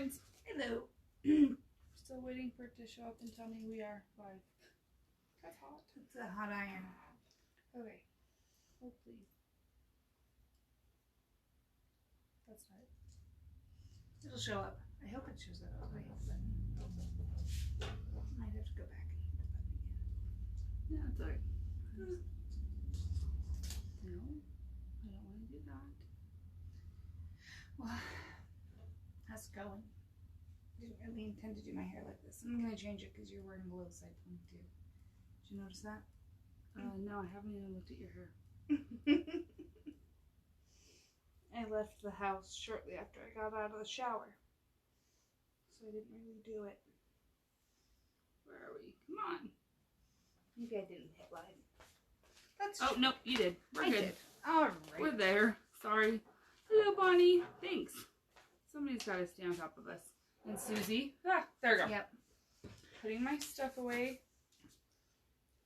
friends. Hello. Still waiting for it to show up and tell me we are live. That's hot. It's a hot iron. Okay. Oh, please. That's not it. It'll show up. I hope it shows up. I hope that. Might have to go back and hit the button again. Yeah, it's alright. No, I don't want to do that. Well, how's it going? I didn't really intend to do my hair like this. I'm going to change it because you're wearing a little side ponytail. Did you notice that? No, I haven't even looked at your hair. I left the house shortly after I got out of the shower. So I didn't really do it. Where are we? Come on. Maybe I didn't hit live. That's Oh, nope, you did. We're I good. did. All right. We're there. Sorry. Hello, Bonnie. Thanks. Somebody's got to stay on top of us. And Susie. Ah, there we go. Yep. Putting my stuff away.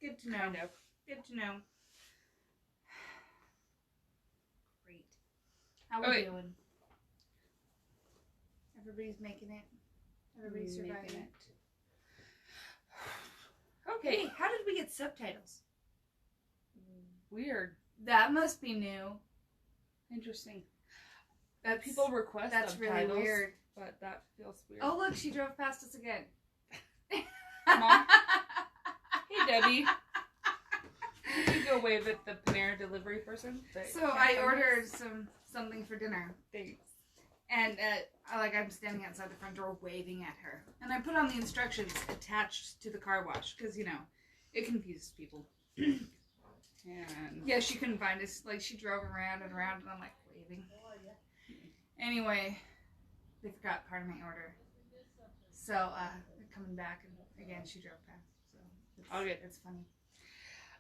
Good to know. Kind of. Good to know. Great. How we doing? Everybody's making it. Everybody's surviving it. Okay. Hey, how did we get subtitles? Weird. That must be new. Interesting. That's People request That's subtitles, really weird. but that feels weird. Oh, look, she drove past us again. Mom? Hey, Debbie. You can go wave at the Panera delivery person. So I ordered something for dinner. Thanks. And I'm standing outside the front door waving at her. And I put on the instructions attached to the car wash because, you know, it confuses people. And yeah, she couldn't find us. Like, she drove around and around, and I'm like waving. Anyway, they forgot part of my order. So, they're coming back, and again, she drove past. So, it's funny.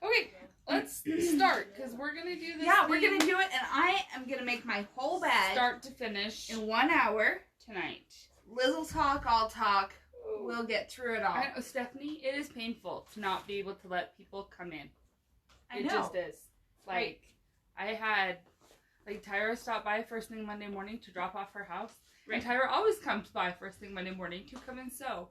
Okay, let's start, because we're going to do this. Yeah, we're going to do it, and I am going to make my whole bag. Start to finish. In 1 hour. Tonight. Liz will talk, I'll talk. We'll get through it all. I know, Stephanie, it is painful to not be able to let people come in. It just is. Like, I had, Tyra stopped by first thing Monday morning to drop off her house. Right. And Tyra always comes by first thing Monday morning to come and sew.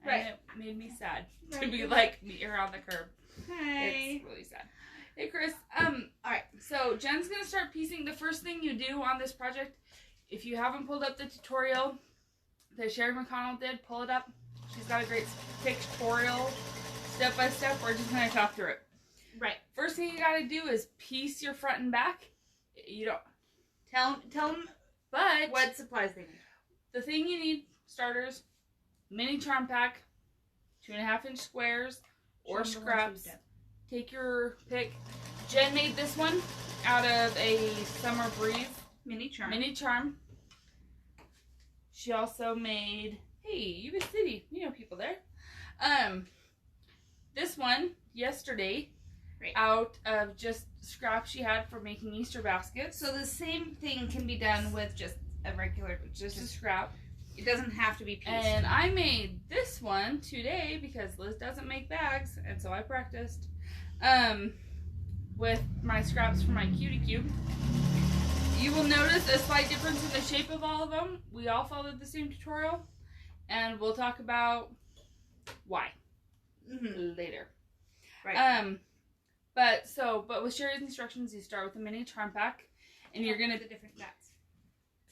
And it made me sad to be meet her on the curb. Hey. It's really sad. Hey, Chris. Alright, so Jen's going to start piecing. The first thing you do on this project, if you haven't pulled up the tutorial that Sherri McConnell did, pull it up. She's got a great tutorial, step by step. We're just going to talk through it. Right. First thing you got to do is piece your front and back. You don't... Tell them but what supplies they need. The thing you need, starters, mini charm pack, 2.5-inch squares, or scraps. Take your pick. Jen made this one out of a Summer Breeze mini charm. She also made, hey, Yuba City, you know people there. This one yesterday out of just scraps she had for making Easter baskets. So the same thing can be done with just a regular, just a scrap. It doesn't have to be pieced. And I made this one today because Liz doesn't make bags, and so I practiced with my scraps for my cutie cube. You will notice a slight difference in the shape of all of them. We all followed the same tutorial, and we'll talk about why later. Right. But with Sherri's instructions, you start with a mini charm pack, and you're gonna the different bats.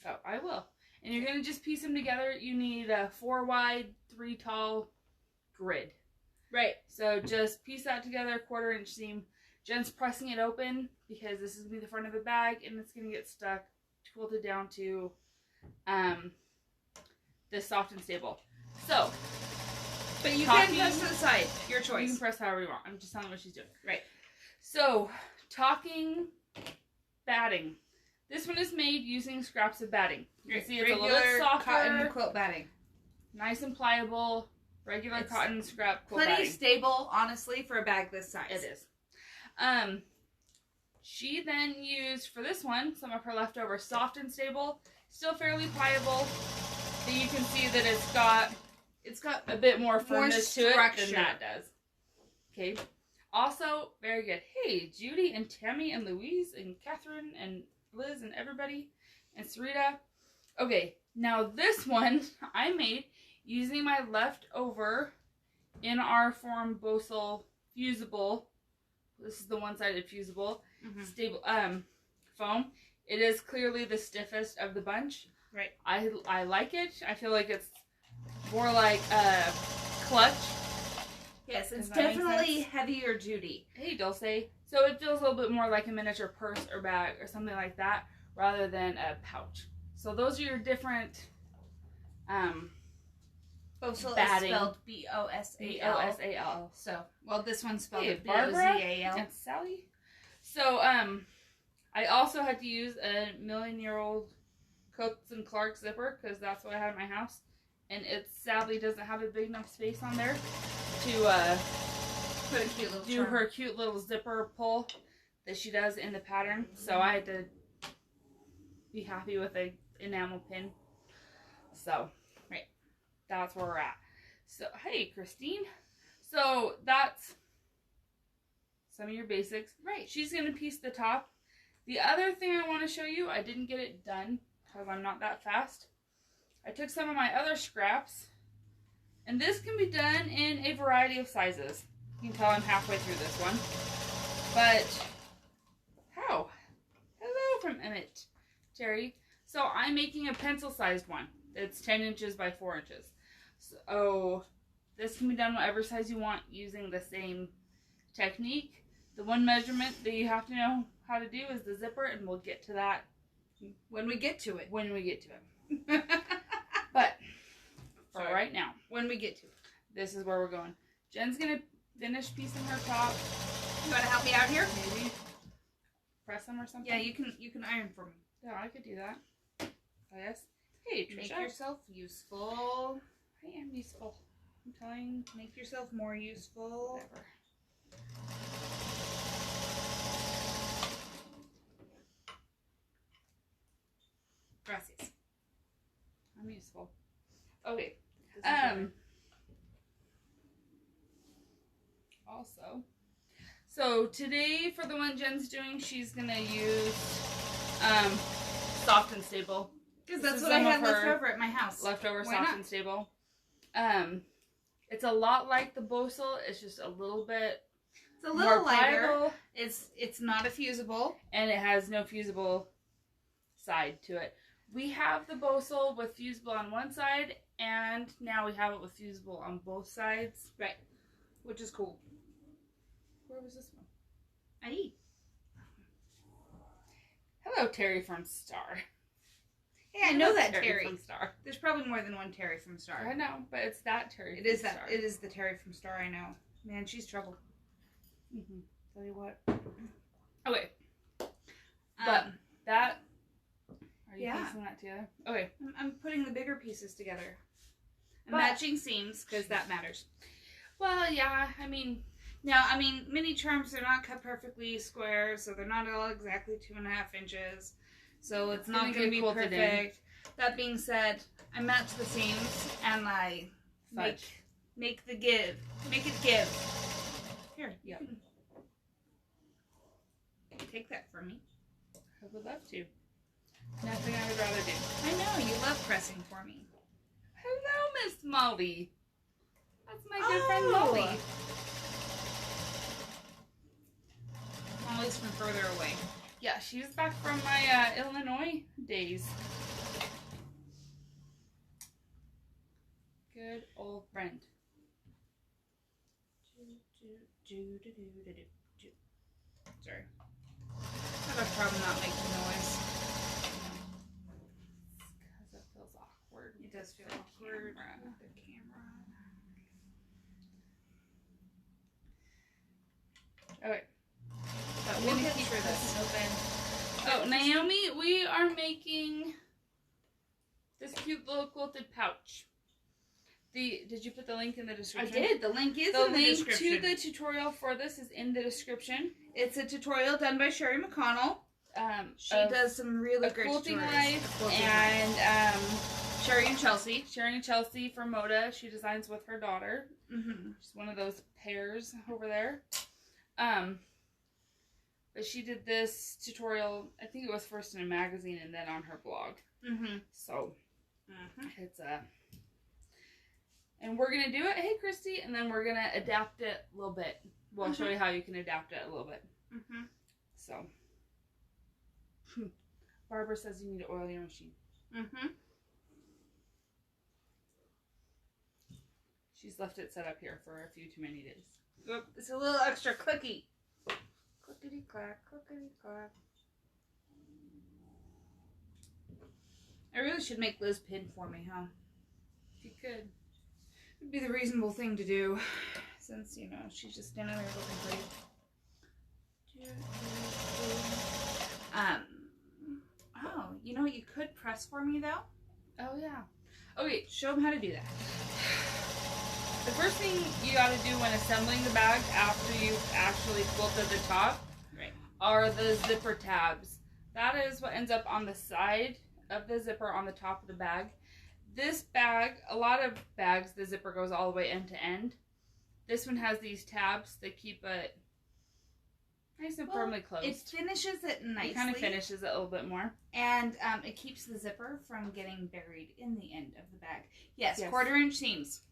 Oh, I will. And you're gonna just piece them together. You need a 4 wide, 3 tall grid. Right. So just piece that together, 1/4-inch seam. Jen's pressing it open because this is gonna be the front of a bag, and it's gonna get stuck, quilted down to this soft and stable. So. But you can press to the side. Your choice. You can press however you want. I'm just telling you what she's doing. Right. So, talking batting. This one is made using scraps of batting. You can see it's a little bit softer. Cotton quilt batting. Nice and pliable. Regular cotton scrap quilt batting. Plenty stable, honestly, for a bag this size. It is. She then used, for this one, some of her leftover soft and stable. Still fairly pliable. But you can see that it's got a bit more firmness to it than that does. Okay. Also, very good. Hey, Judy and Tammy and Louise and Catherine and Liz and everybody and Sarita. Okay, now this one I made using my leftover in our form Bosal fusible. This is the one-sided fusible stable foam. It is clearly the stiffest of the bunch. Right. I like it. I feel like it's more like a clutch. Yes, it's definitely heavier duty. Hey, Dulce. So it feels a little bit more like a miniature purse or bag or something like that rather than a pouch. So those are your different Bosal batting. is spelled B-O-S-A-L. B-O-S-A-L. So, well, this one's spelled B-O-Z-A-L. and Sally. So, I also had to use a million-year-old Coates and Clark zipper because that's what I had in my house. And it sadly doesn't have a big enough space on there to put a cute little do charm. her cute little zipper pull that she does in the pattern. So I had to be happy with a enamel pin. So, right. That's where we're at. So, hey, Christine. So, that's some of your basics. Right. She's going to piece the top. The other thing I want to show you, I didn't get it done because I'm not that fast. I took some of my other scraps, and this can be done in a variety of sizes. You can tell I'm halfway through this one. But, how? Hello from Emmett, Terry. So I'm making a pencil-sized one. It's 10 inches by 4 inches. So this can be done whatever size you want using the same technique. The one measurement that you have to know how to do is the zipper, and we'll get to that when we get to it. When we get to it. But for right now, when we get to it, this is where we're going. Jen's gonna finish piecing her top. You want to help me out here? Maybe press them or something. Yeah, you can iron for me. Yeah, I could do that. Oh yes. Hey, Trisha. Make yourself useful. I am useful. I'm telling. Make yourself more useful. Whatever. Gracias. I'm useful. Okay. Also, so today for the one Jen's doing, she's gonna use soft and stable. Because that's what I had left over at my house. Leftover soft and stable. It's a lot like the Bosal. It's just a little bit. It's a little lighter. It's not a fusible, and it has no fusible side to it. We have the Bosal with fusible on one side, and now we have it with fusible on both sides. Right. Which is cool. Where was this one? Aye. Hello, Terry from Star. Hey, I know that Terry from Star. There's probably more than one Terry from Star. I know, but it's that Terry. It is that. Star. It is the Terry from Star. I know. Man, she's trouble. Tell you what. Okay. But that. Are you piecing that together? Okay. I'm putting the bigger pieces together. And matching seams, because that matters. Well, yeah, I mean... Now, mini charms are not cut perfectly square, so they're not all exactly 2.5 inches. So it's not going to be perfect. That being said, I match the seams, and I make it give. Here, yeah. Take that from me. I would love to. Nothing I would rather do. I know, you love pressing for me. Hello, Miss Molly. That's my good friend Molly. Molly's from further away. Yeah, she's back from my Illinois days. Good old friend. Sorry. I have a problem not making noise. Because it feels awkward. It does feel awkward with the camera. Okay. But we'll get through this. Open. Oh, Naomi, we are making this cute little quilted pouch. Did you put the link in the description? I did. The link is in the description. The link to the tutorial for this is in the description. It's a tutorial done by Sherri McConnell. She does some really great quilting tutorials. life and Sherri and Chelsea. Sherri and Chelsea for Moda. She designs with her daughter. Mm-hmm. She's one of those pairs over there. But she did this tutorial, I think it was first in a magazine and then on her blog. Mm-hmm. So, it's and we're going to do it, hey Christy, and then we're going to adapt it a little bit. We'll show you how you can adapt it a little bit. Mm-hmm. So, Barbara says you need to oil your machine. Mm-hmm. She's left it set up here for a few too many days. Oop, it's a little extra clicky. Clickety clack, clickety clack. I really should make Liz pin for me, huh? If you could. It'd be the reasonable thing to do, since, you know, she's just standing there looking pretty. Oh, you know what you could press for me, though? Oh, yeah. Okay, Show them how to do that. the first thing you got to do when assembling the bag after you've actually quilted the top are the zipper tabs. That is what ends up on the side of the zipper on the top of the bag. This bag, a lot of bags, the zipper goes all the way end to end. This one has these tabs that keep it nice and firmly closed. It finishes it nicely. It kind of finishes it a little bit more. And it keeps the zipper from getting buried in the end of the bag. Yes. 1/4-inch seams.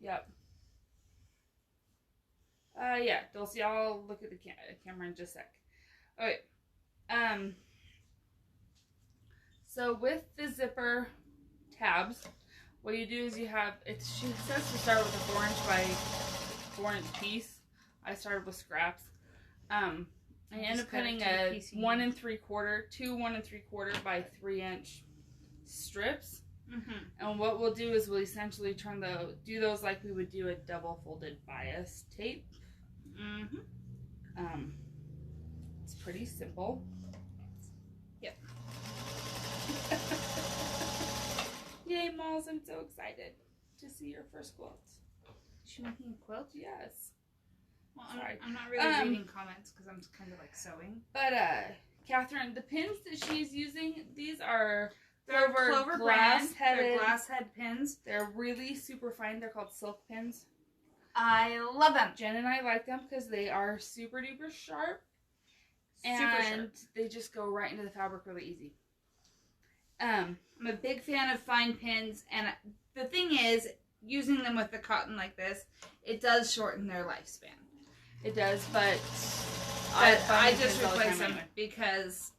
Yep. Yeah, Dulcie, I'll look at the camera in just a sec. Okay. So with the zipper tabs, what you do is you have, she says to start with a 4-inch by 4-inch piece. I started with scraps. I ended up cutting a 1 3/4, 2 1 3/4 by 3-inch strips. And what we'll do is we'll essentially do those like we would do a double folded bias tape. It's pretty simple. Yep. Yay, Malls, I'm so excited to see your first quilt. Is she making a quilt? Yes. Well, I'm not really reading comments because I'm kind of like sewing. But, Catherine, the pins that she's using, these are Clover glass brand. They're glass head pins. They're really super fine. They're called silk pins. I love them. Jen and I like them because they are super duper sharp. And they just go right into the fabric really easy. I'm a big fan of fine pins, and the thing is, using them with the cotton like this, it does shorten their lifespan. It does, but I just replace them because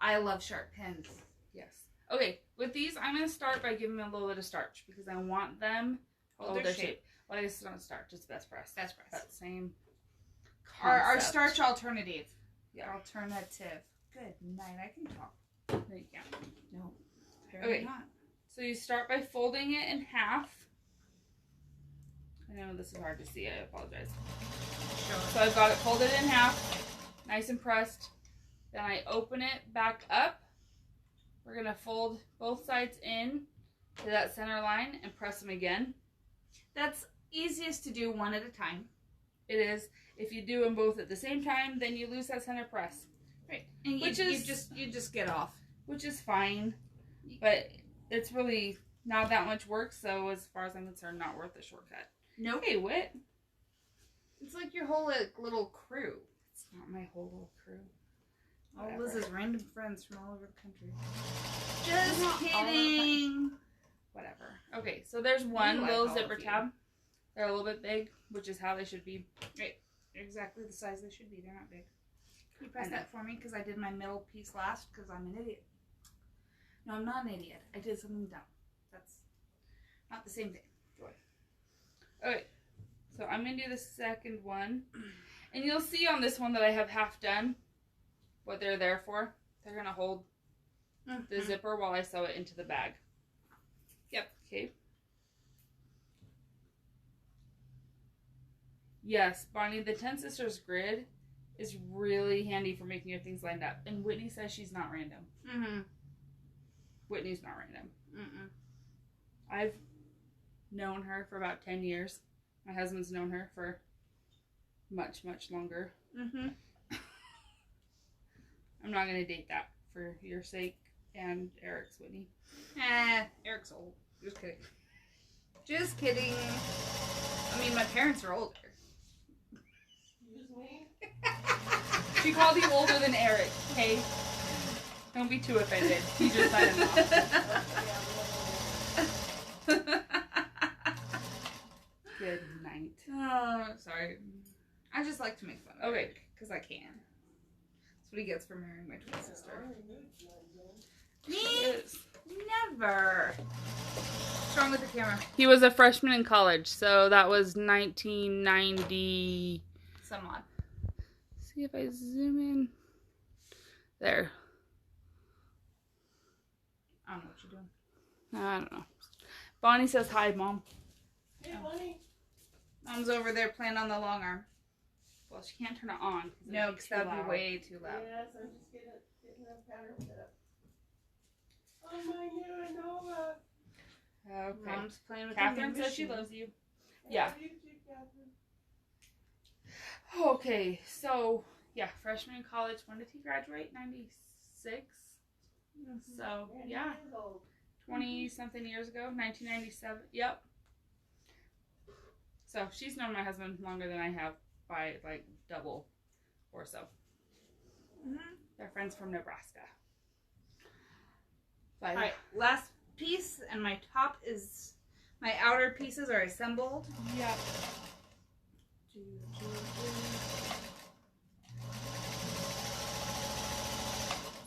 I love sharp pins. Yes. Okay, with these, I'm going to start by giving them a little bit of starch because I want them to hold their shape. Well, I guess it's not starch, it's best press. Best press. That same Our starch alternative. Yeah. Alternative. Good night, I can talk. No, you can't. No, apparently not. So you start by folding it in half. I know this is hard to see, I apologize. Sure. So I've got it folded in half, nice and pressed. Then I open it back up. We're going to fold both sides in to that center line and press them again. That's easiest to do one at a time. It is. If you do them both at the same time, then you lose that center press. Right. And you just get off. Which is fine. But it's really not that much work, so as far as I'm concerned, not worth the shortcut. Nope. Hey, what? It's like your whole little crew. It's not my whole little crew. All Liz's random friends from all over the country. Just kidding. Whatever. Okay, so there's one little zipper tab. They're a little bit big, which is how they should be. Right. They're exactly the size they should be. They're not big. Can you press that for me? Because I did my middle piece last because I'm an idiot. No, I'm not an idiot. I did something dumb. That's not the same thing. Okay, so I'm going to do the second one. And you'll see on this one that I have half done what they're there for. They're going to hold the zipper while I sew it into the bag. Yep. Okay. Yes, Bonnie, the 10 Sisters grid is really handy for making your things lined up. And Whitney says she's not random. Whitney's not random. I've known her for about 10 years. My husband's known her for much, much longer. I'm not going to date that for your sake and Eric's, Whitney. Eric's old. Just kidding. Just kidding. I mean, my parents are older. Excuse me? She called you older than Eric, okay? Don't be too offended. He just signed him off. Good night. Oh, sorry. I just like to make fun of Eric, because I can. That's what he gets for marrying my twin sister. Me? Never. What's wrong with the camera? He was a freshman in college, so that was 1990... Some odd. See if I zoom in. There. I don't know what you're doing. I don't know. Bonnie says hi, Mom. Hey, Bonnie. Mom's over there playing on the long arm. Well, she can't turn it on. No, because that would be way too loud. Yes, I'm just getting a pattern set up. On my new Nova. Okay. Mom's playing with Catherine says she loves you. Yeah. You too, Catherine. Okay, so, yeah, freshman in college. When did he graduate? 96? So, yeah. 20-something years ago. 1997. Yep. So, she's known my husband longer than I have by, like, double or so. They're friends from Nebraska. But, Alright, last piece, and my top is, my outer pieces are assembled. yeah.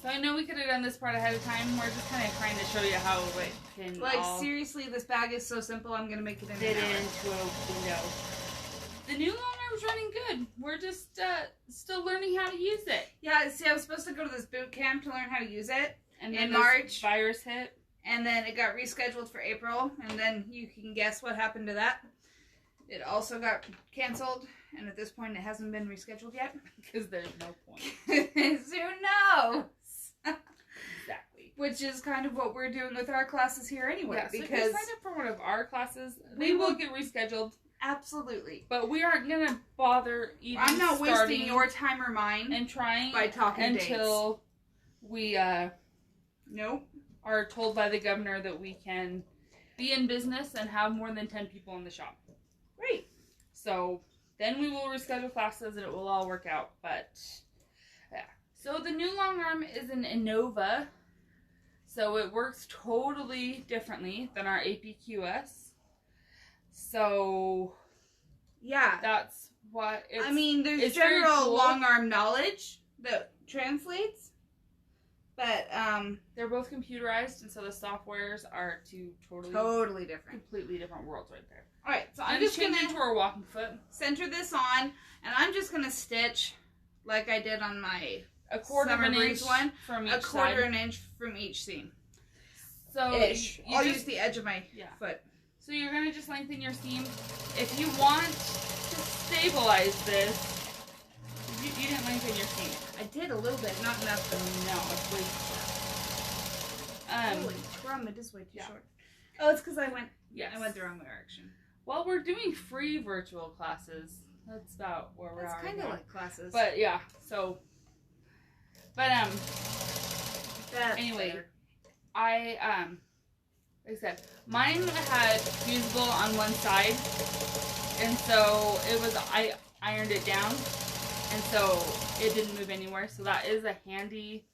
So I know we could have done this part ahead of time. We're just kind of trying to show you how it can Seriously, this bag is so simple, I'm going to make it in fit an hour. into a window. The new long arm's running good. We're just still learning how to use it. Yeah, see, I was supposed to go to this boot camp to learn how to use it. And then in this March. virus hit. And then it got rescheduled for April. And then you can guess what happened to that. It also got canceled. And at this point, it hasn't been rescheduled yet. Because there's no point. Who knows? Exactly. Which is kind of what we're doing with our classes here anyway. Yeah, so because if you sign up for one of our classes, they will get rescheduled. Absolutely. But we aren't going to bother even I'm not wasting your time or mine and trying by talking until dates. We Nope. are told by the governor that we can be in business and have more than 10 people in the shop. Great. So then we will reschedule classes and it will all work out. But yeah. So the new long arm is an Innova. So it works totally differently than our APQS. So Yeah. that's what it's... I mean, there's it's very general cool. long arm knowledge that translates. But they're both computerized, and so the softwares are two totally different. completely different worlds right there. All right, so I'm And just change going into to our walking foot. center this on, and I'm just going to stitch like I did on my A quarter of Summer an Breeze inch one, from each a quarter side. an inch from each seam. So Ish. you I'll just- use the edge of my foot. So you're going to just lengthen your seam. If you want to stabilize this, you didn't lengthen your seam. I did a little bit, not enough though. No, it's way too short. Holy crumb, it is way too short. Oh, it's because I went the wrong direction. Well, we're doing free virtual classes. That's about where we're at. That's kind of like classes. But yeah, so. But That's anyway, better. like I said, mine had fusible on one side, and so I ironed it down, and so it didn't move anywhere. So that is a handy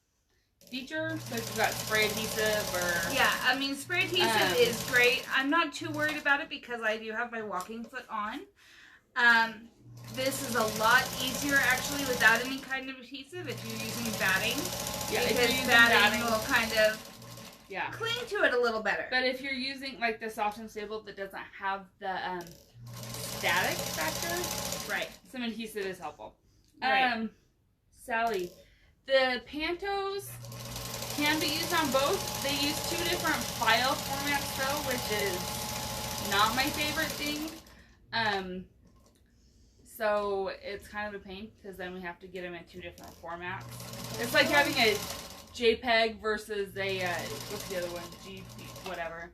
feature. So if you've got spray adhesive or Yeah, I mean, spray adhesive is great. I'm not too worried about it because I do have my walking foot on. This is a lot easier actually without any kind of adhesive if you're using batting. yeah, if Because you're using batting will kind of cling to it a little better. But if you're using like the soft and stable that doesn't have the static factor, right, some adhesive is helpful. Right. Sally, the Pantos can be used on both. They use two different file formats though, which is not my favorite thing. So it's kind of a pain because then we have to get them in two different formats. It's like having a JPEG versus a what's the other one? GP, whatever.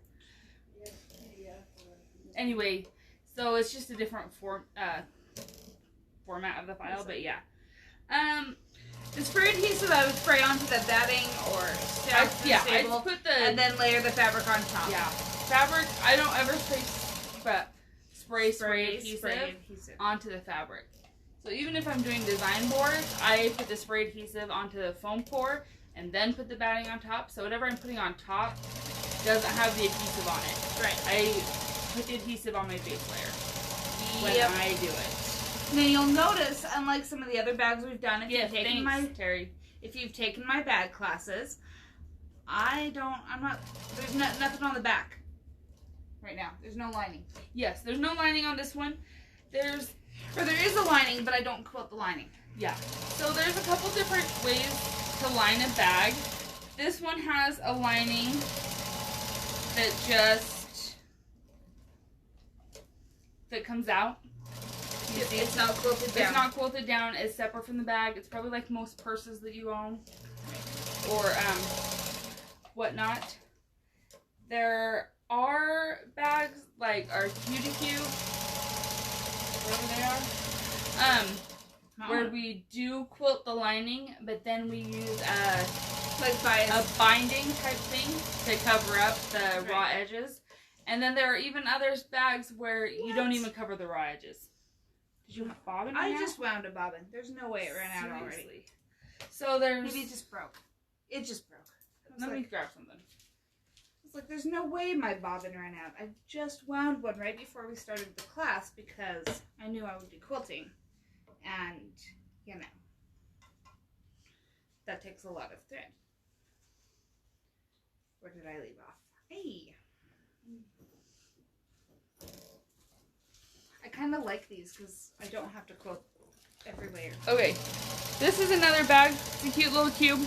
Anyway, so it's just a different format of the file, but yeah. The spray adhesive I would spray onto the batting or soft and stable, I put the and then layer the fabric on top. Yeah, fabric. I don't ever spray adhesive onto the fabric. So even if I'm doing design boards, I put the spray adhesive onto the foam core and then put the batting on top. So whatever I'm putting on top doesn't have the adhesive on it. Right. I put the adhesive on my base layer when I do it. Now you'll notice, unlike some of the other bags we've done, if Yeah, you've taken thanks, Terry. If you've taken my bag classes, there's nothing on the back right now. There's no lining. Yes, there's no lining on this one. There is a lining, but I don't quilt the lining. Yeah. So there's a couple different ways to line a bag. This one has a lining that comes out. It's not quilted down. It's not quilted down. It's separate from the bag. It's probably like most purses that you own or whatnot. There are bags like our QDQ, wherever they are, where we do quilt the lining, but then we use a binding type thing to cover up the raw edges. And then there are even other bags where you don't even cover the raw edges. Did you have bobbin? I just wound a bobbin. There's no way it ran out already. So there's... Maybe it just broke. It just broke. Let me grab something. It's like, there's no way my bobbin ran out. I just wound one right before we started the class because I knew I would be quilting. And, you know, that takes a lot of thread. Where did I leave off? Hey! I kind of like these because I don't have to quilt every layer. Okay, this is another bag. It's a cute little cube.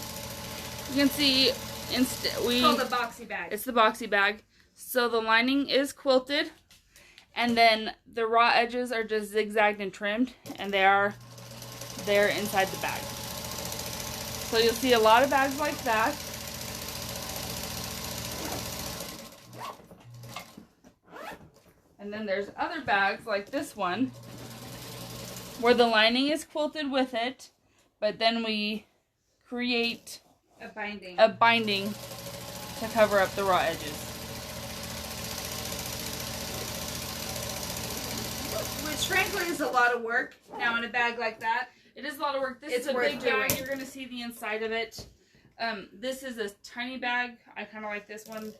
You can see it's called a boxy bag. It's the boxy bag. So the lining is quilted, and then the raw edges are just zigzagged and trimmed, and they're inside the bag. So you'll see a lot of bags like that. And then there's other bags like this one where the lining is quilted with it, but then we create a binding to cover up the raw edges. Which frankly is a lot of work. Now in a bag like that, it is a lot of work. This is a big bag. You're going to see the inside of it. This is a tiny bag. I kind of like this one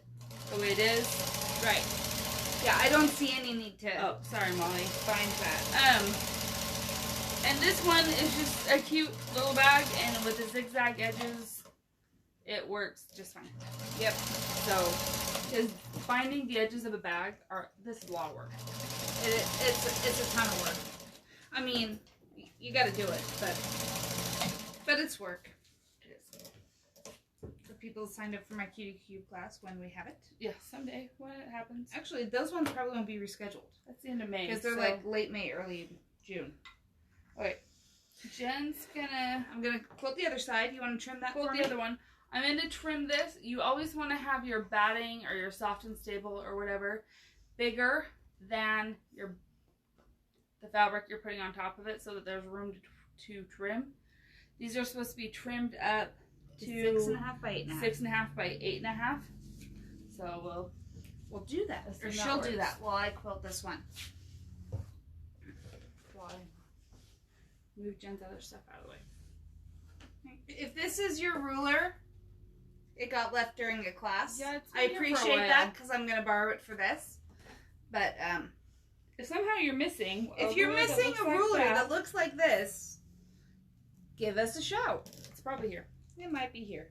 the way it is. Right. Yeah, I don't see any need to. Oh, sorry, Molly. Find that. And this one is just a cute little bag, and with the zigzag edges, it works just fine. Yep. So, because binding the edges of a bag this is a lot of work. It's a ton of work. I mean, you got to do it, but it's work. It is. For people who signed up for my QDQ class when we have it. Yeah, someday when it happens. Actually, those ones probably won't be rescheduled. That's the end of May. Because they're like late May, early June. Okay. Jen's I'm gonna quilt the other side. You want to trim that for me? Quilt the other one. I'm going to trim this. You always want to have your batting or your soft and stable or whatever bigger than the fabric you're putting on top of it so that there's room to trim. These are supposed to be trimmed up to 6.5 by 8.5. 6.5 by 8.5. So we'll do that. Or she'll do that while I quilt this one. Move Jen's other stuff out of the way. If this is your ruler, it got left during a class. Yeah, I appreciate that because I'm going to borrow it for this. But if somehow you're missing, if you're missing a ruler that looks like this, give us a shout. It's probably here. It might be here.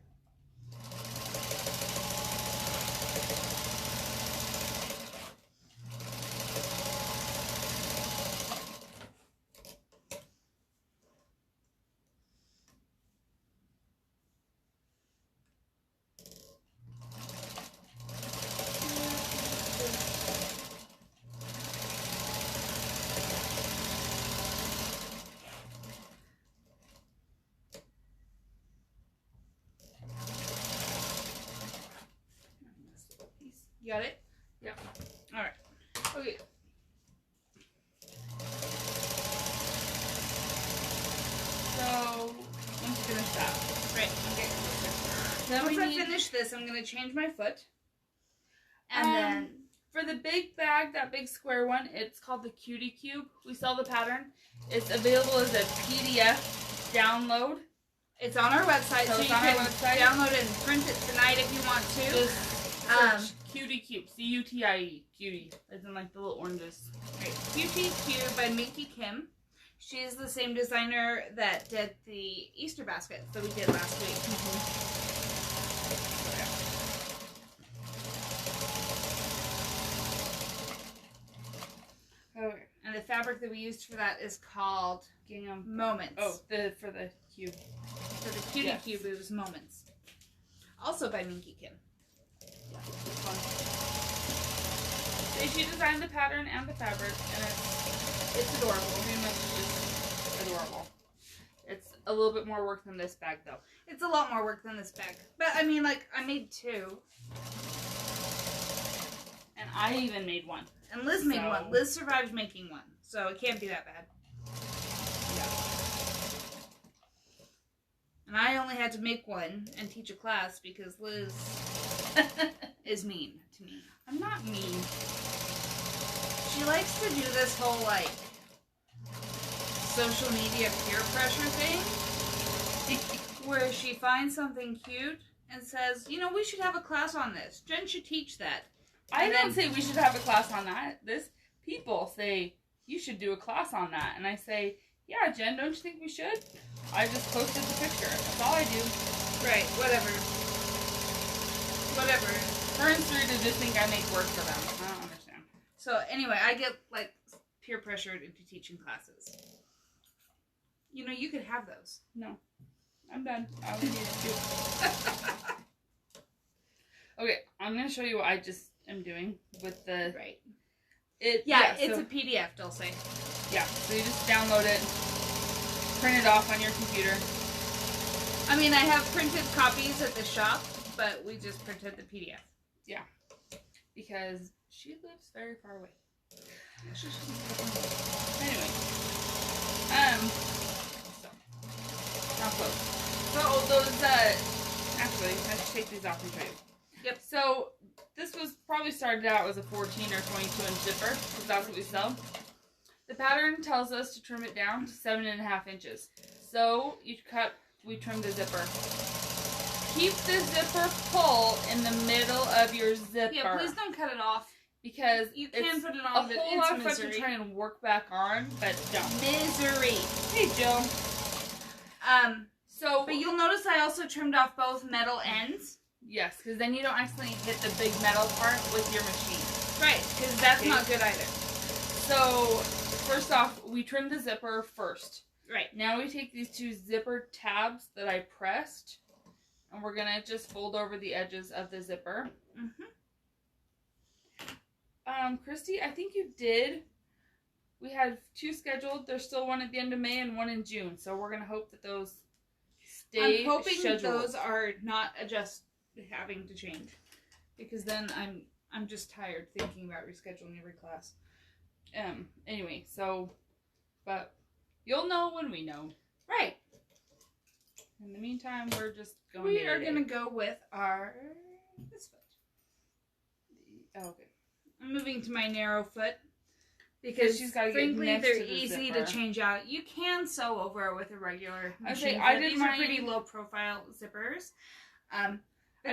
You got it? Yeah. Alright. Okay. So, once you finish that. Right. Okay. Then once I finish this, I'm going to change my foot. And then For the big bag, that big square one, it's called the Cutie Cube. We sell the pattern. It's available as a PDF download. It's on our website, so you can download it and print it tonight if you want to. Just Cutie Cube, C-U-T-I-E, Cutie, as in like the little oranges. Right. Cutie Cube by Minky Kim. She's the same designer that did the Easter basket that we did last week. Okay. And the fabric that we used for that is called Gingham. Moments. Oh, for the cube. For the Cutie Cube, it was Moments. Also by Minky Kim. Yeah, it's fun. So she designed the pattern and the fabric, and it's adorable. Pretty much just adorable. It's a little bit more work than this bag, though. It's a lot more work than this bag. But, I mean, like, I made 2. And I even made 1. And Liz made 1. Liz survived making 1. So it can't be that bad. Yeah. And I only had to make 1 and teach a class because Liz is mean to me. I'm not mean. She likes to do this whole, like, social media peer pressure thing. Where she finds something cute and says, you know, we should have a class on this. Jen should teach that. I don't say we should have a class on that. People say, you should do a class on that. And I say, yeah, Jen, don't you think we should? I just posted the picture. That's all I do. Right, whatever. Her and Sarita just think I make work for them. I don't understand. So, anyway, I get, like, peer pressured into teaching classes. You know, you could have those. No. I'm done. I only need 2. Okay, I'm going to show you what I just am doing with the... Right. It's a PDF, Dulce. Yeah, so you just download it, print it off on your computer. I mean, I have printed copies at the shop, but we just printed the PDF. Yeah, because she lives very far away. Anyway, so, not close. So those, actually, I should take these off and show you. Yep. So, this was probably started out as a 14 or 22-inch zipper, because that's what we sell. The pattern tells us to trim it down to 7.5 inches. So, we trim the zipper. Keep the zipper full in the middle of your zipper. Yeah, please don't cut it off. Because you can put it on, but it's a whole lot of fun to try and work back on, but don't. Misery. Hey, Joe. But you'll notice I also trimmed off both metal ends. Yes, because then you don't accidentally hit the big metal part with your machine. Right, because that's not good either. So, first off, we trimmed the zipper first. Right. Now we take these 2 zipper tabs that I pressed, and we're going to just fold over the edges of the zipper. Christy, I think you did. We had 2 scheduled. There's still one at the end of May and one in June, so we're going to hope that those stay I'm hoping scheduled. Those are not having to change, because then I'm just tired thinking about rescheduling every class. Anyway, so, but you'll know when we know. Right. In the meantime, we're just going. We are going to go with this foot. Oh, okay. I'm moving to my narrow foot because she's got to get frankly next they're to the easy zipper. to change out. You can sew over it with a regular machine. These are pretty low profile zippers. I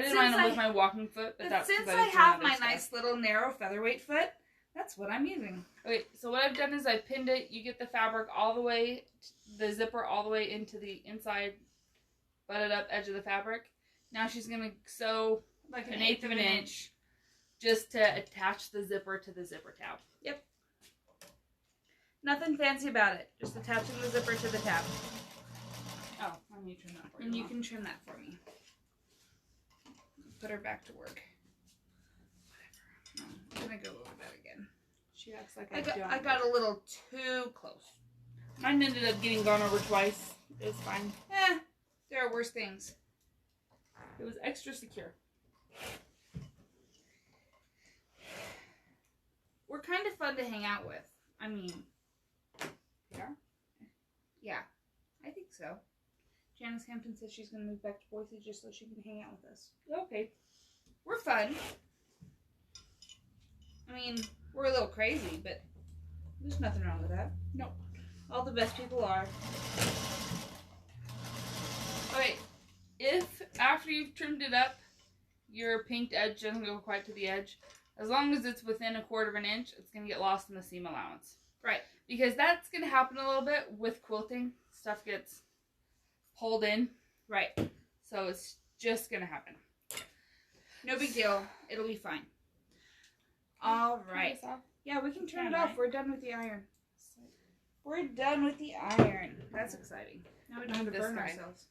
didn't mind them with my walking foot, but that's since I have my nice little narrow featherweight foot, that's what I'm using. Okay, so what I've done is I pinned it. You get the fabric all the way, the zipper all the way into the inside, butted up edge of the fabric. Now she's going to sew like an eighth of an inch just to attach the zipper to the zipper tab. Yep. Nothing fancy about it. Just attaching the zipper to the tab. Oh, let me trim that for you. And you can trim that for me. Put her back to work. Whatever. I'm going to go over that again. She acts like I got a little too close. Mine ended up getting gone over twice. It was fine. There are worse things. It was extra secure. We're kind of fun to hang out with. I mean, yeah, I think so. Janice Hampton says she's going to move back to Boise just so she can hang out with us. Okay. We're fun. I mean, we're a little crazy, but there's nothing wrong with that. Nope. All the best people are. Okay, if after you've trimmed it up, your pinked edge doesn't go quite to the edge, as long as it's within 1/4 inch, it's going to get lost in the seam allowance. Right. Because that's going to happen a little bit with quilting. Stuff gets pulled in. Right. So it's just going to happen. No big deal. It'll be fine. All right. Yeah, we can turn it off. We're done with the iron. We're done with the iron. That's exciting. Now we don't have to burn ourselves.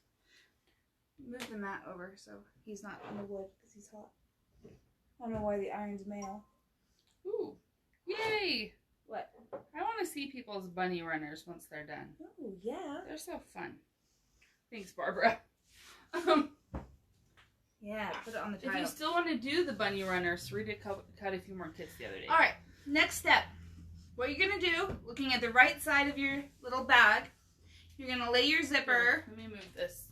Move the mat over so he's not on the wood because he's hot. I don't know why the iron's male. Ooh. Yay! What? I want to see people's bunny runners once they're done. Oh, yeah. They're so fun. Thanks, Barbara. Yeah, put it on the tile. If you still want to do the bunny runners, Rita cut a few more kits the other day. All right, next step. What you're going to do, looking at the right side of your little bag, you're going to lay your zipper. Let me move this.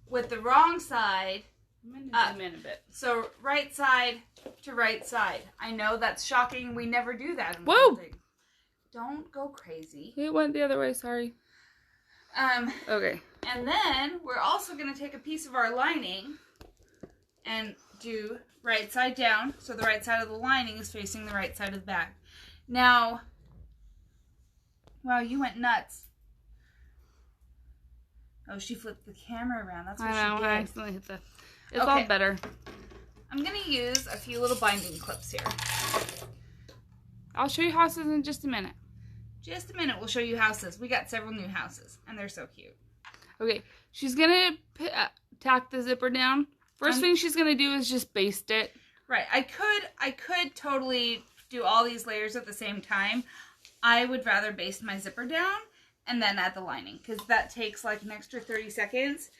With the wrong side I'm going to zoom in a bit. So right side to right side. I know that's shocking. We never do that in Whoa! quilting. Don't go crazy. It went the other way, sorry. Okay. And then we're also going to take a piece of our lining and do right side down. So the right side of the lining is facing the right side of the bag. Now, wow, you went nuts. Oh, she flipped the camera around. That's what she did. I accidentally hit the... It's all better. I'm going to use a few little binding clips here. I'll show you houses in just a minute. Just a minute, we'll show you houses. We got several new houses, and they're so cute. Okay, she's going to tack the zipper down. First thing she's going to do is just baste it. Right, I could totally do all these layers at the same time. I would rather baste my zipper down and then add the lining, because that takes like an extra 30 seconds,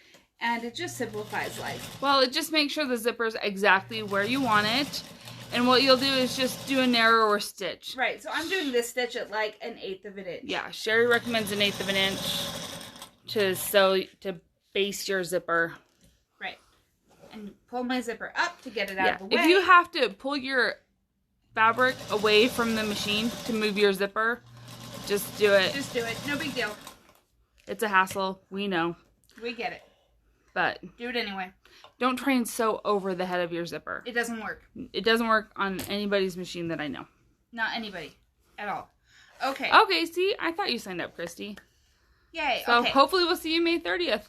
and it just simplifies life. Well, it just makes sure the zipper's exactly where you want it. And what you'll do is just do a narrower stitch. Right, so I'm doing this stitch at like 1/8 of an inch. Yeah, Sherri recommends 1/8 of an inch to base your zipper. Right. And pull my zipper up to get it out of the way. If you have to pull your fabric away from the machine to move your zipper, just do it. Just do it. No big deal. It's a hassle. We know. We get it. But do it anyway. Don't try and sew over the head of your zipper. It doesn't work. It doesn't work on anybody's machine that I know. Not anybody. At all. Okay. Okay, see? I thought you signed up, Christy. Yay. So okay. Hopefully we'll see you May 30th.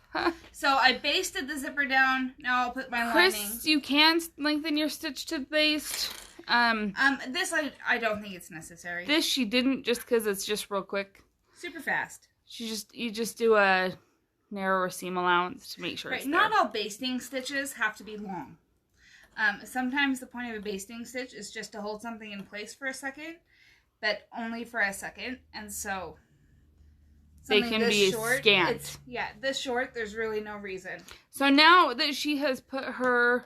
So I basted the zipper down. Now I'll put my lining. Chris, you can lengthen your stitch to baste. This I don't think it's necessary. This she didn't, just because it's just real quick. Super fast. You just do a narrower seam allowance to make sure it's there. Not all basting stitches have to be long. Sometimes the point of a basting stitch is just to hold something in place for a second, but only for a second, and so they can be scant. This short, there's really no reason. So now that she has put her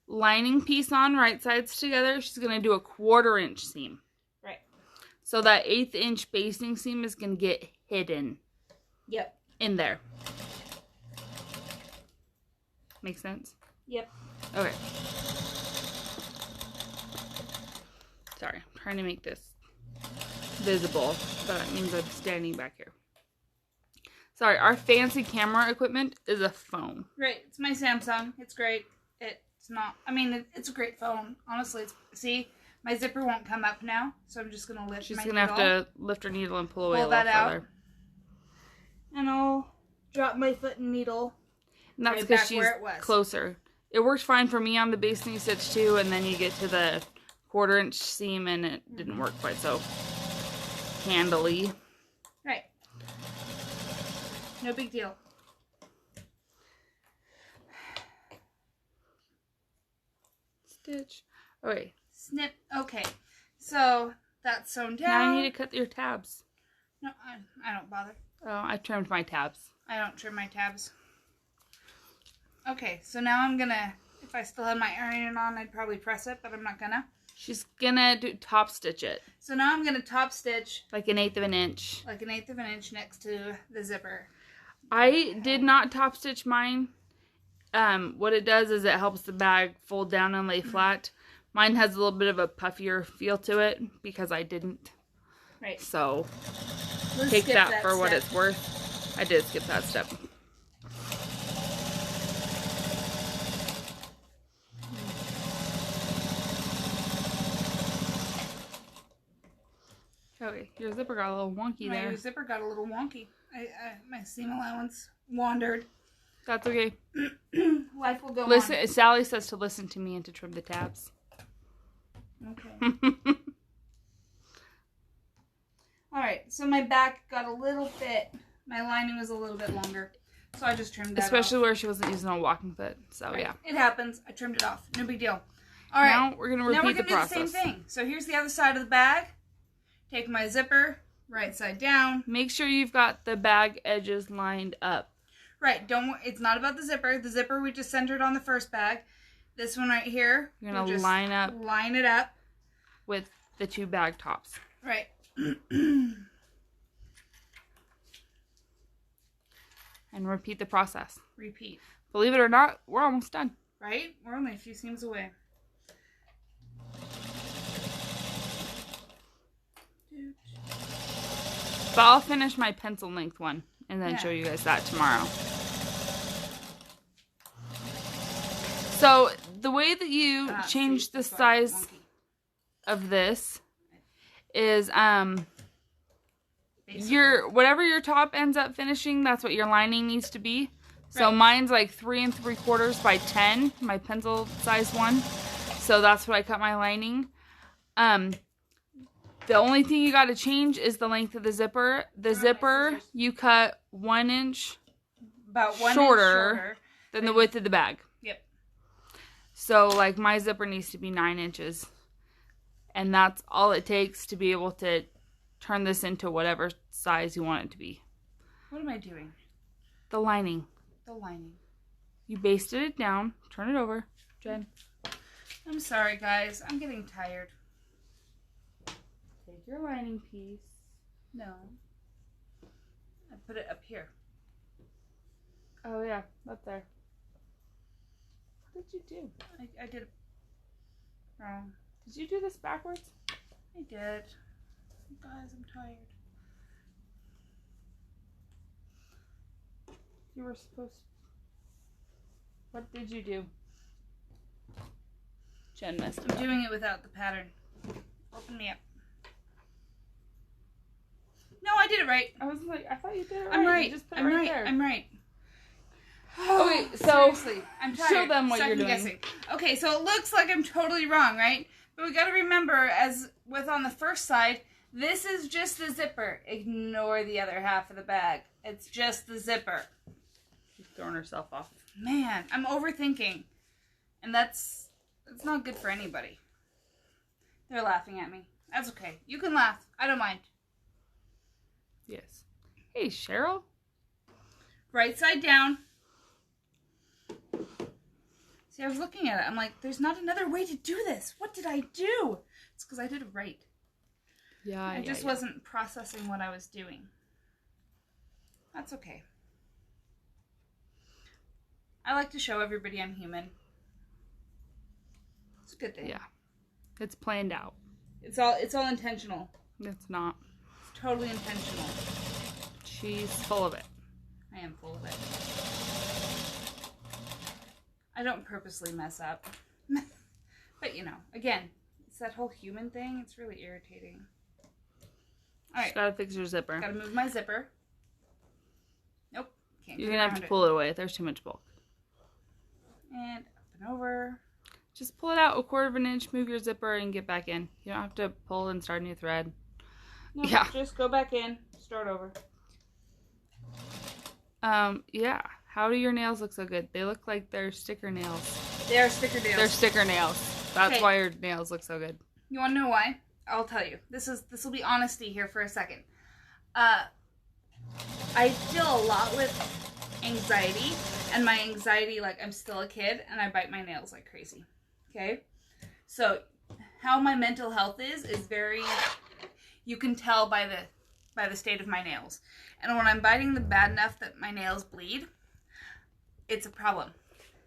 lining piece on right sides together, she's going to do a 1/4 inch seam. Right. So that 1/8 inch basting seam is going to get hidden. Yep. In there. Make sense? Yep. Okay. Sorry, I'm trying to make this visible, but that means I'm standing back here. Sorry, our fancy camera equipment is a phone. Right, it's my Samsung. It's great. It's not, I mean, it's a great phone. Honestly, see, my zipper won't come up now, so I'm just going to lift my needle. She's going to have to lift her needle and pull away a little further. And I'll drop my foot and needle. And that's because she's closer. It worked fine for me on the basting stitch too, and then you get to the 1/4 inch seam and it didn't work quite so handily. Right. No big deal. Stitch. Okay. Snip. Okay. So that's sewn down. Now I need to cut your tabs. No, I don't bother. Oh, I trimmed my tabs. I don't trim my tabs. Okay, so now I'm gonna, if I still had my iron on, I'd probably press it, but I'm not gonna. She's gonna top stitch it. So now I'm gonna top stitch. Like 1/8 of an inch. Like 1/8 of an inch next to the zipper. I did not top stitch mine. What it does is it helps the bag fold down and lay flat. Mine has a little bit of a puffier feel to it because I didn't. Right. So Let's take skip that for step. what it's worth. I did skip that step. Okay, your zipper got a little wonky there. My zipper got a little wonky. My seam allowance wandered. That's okay. Life will go Listen, on. Sally says to listen to me and to trim the tabs. Okay. Alright, so my back got a little bit, my lining was a little bit longer, so I just trimmed that Especially off. where she wasn't using a walking foot. So, Right. yeah. It happens. I trimmed it off. No big deal. Alright. Now we're going to repeat the process. Do the same thing. So here's the other side of the bag. Take my zipper, right side down. Make sure you've got the bag edges lined up. Right. It's not about the zipper. The zipper we just centered on the first bag. This one right here. You're going to line it up with the two bag tops. Right. And repeat the process. Repeat. Believe it or not, we're almost done. Right? We're only a few seams away. But I'll finish my pencil length one and then show you guys that tomorrow. So the way that you change the size of this is whatever your top ends up finishing, that's what your lining needs to be. So mine's like 3 3/4 by 10, my pencil size one. So that's what I cut my lining. The only thing you got to change is the length of the zipper. The zipper you cut 1 inch about 1 inch shorter than the width of the bag. Yep. So like my zipper needs to be 9 inches. And that's all it takes to be able to turn this into whatever size you want it to be. What am I doing? The lining. The lining. You basted it down. Turn it over, Jen. I'm sorry, guys. I'm getting tired. Take your lining piece. No. I put it up here. Oh, yeah. Up there. What did you do? I did it wrong. Did you do this backwards? I did. Guys, I'm tired. You were supposed to... What did you do? Jen messed it up. I'm doing it without the pattern. Open me up. No, I did it right. I was like, I thought you did it right. I'm right. You just put it right there. I'm right. Okay, so seriously, I'm tired. show them what you're doing. Guessing. Okay, so it looks like I'm totally wrong, right? But we got to remember, as with on the first side, this is just the zipper. Ignore the other half of the bag. It's just the zipper. She's throwing herself off. Man, I'm overthinking. And that's not good for anybody. They're laughing at me. That's okay. You can laugh. I don't mind. Yes. Hey, Cheryl. Right side down. See, I was looking at it. I'm like, there's not another way to do this. What did I do? It's because I did it right. Yeah, I just wasn't processing what I was doing. That's okay. I like to show everybody I'm human. It's a good thing. Yeah. It's planned out. It's all intentional. It's not. It's totally intentional. She's full of it. I am full of it. I don't purposely mess up. But, you know, again, it's that whole human thing. It's really irritating. All right. Just gotta fix your zipper. Gotta move my zipper. Nope. Can't You're get gonna have to pull it away. There's too much bulk. And up and over. Just pull it out 1/4 inch, move your zipper, and get back in. You don't have to pull and start a new thread. Nope, Yeah. Just go back in. Start over. Yeah. How do your nails look so good? They look like they're sticker nails. They are sticker nails. They're sticker nails. That's Okay. why your nails look so good. You want to know why? I'll tell you. This will be honesty here for a second. I deal a lot with anxiety, and my anxiety, like, I'm still a kid, and I bite my nails like crazy. Okay? So, how my mental health is very, you can tell by the state of my nails. And when I'm biting them bad enough that my nails bleed, it's a problem.